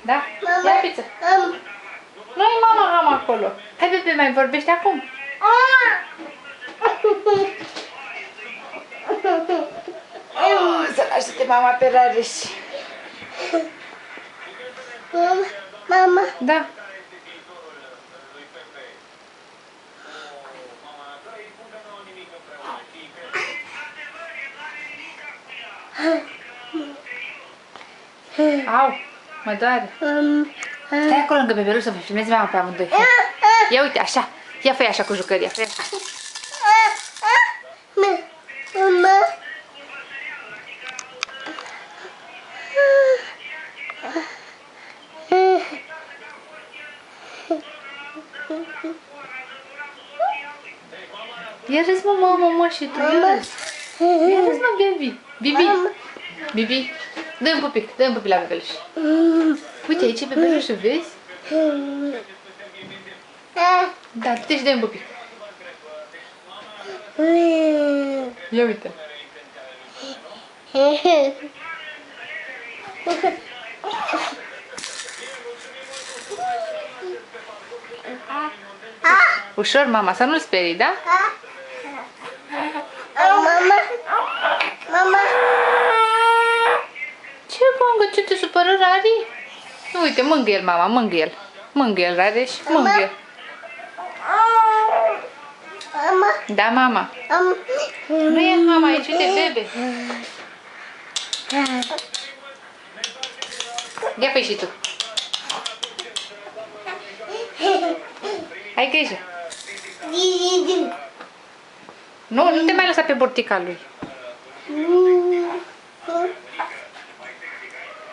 Da? Ia pizza. Nu e mama am acolo. Hai, bebe, mai vorbește acum. Să lași-te mama pe Rareș. Mama. Da. Au, mă doare. Stai acolo lângă bebeluș să vă filmezi mama pe amândoi. Ia uite, așa. Ia fă așa cu jucăria. Fă așa. Mama. Ia râzi, mama, și tu, ia râzi. Ia râzi, mă, Bibi. Bibi. Bibi. Dă-mi pupic, dă-mi pupic la bebeluș. Uite, aici e bebelușul, vezi? Da, du-te și dă-mi pupic. Ia uite. Ușor, mama, să nu-l sperii, da? Mama. Ce mângă, ce te supără, Rari? Uite, mângâie-l, mama, mângâie-l. Mângâie-l, Rareș, mângâie-l. Da, mama. Nu e mama, aici, uite, bebe. Ia păi și tu. Ai grijă. Nu te mai lăsa pe burtica lui.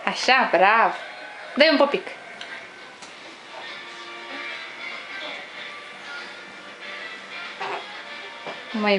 Așa, bravo. Dă-i un popic. Mai.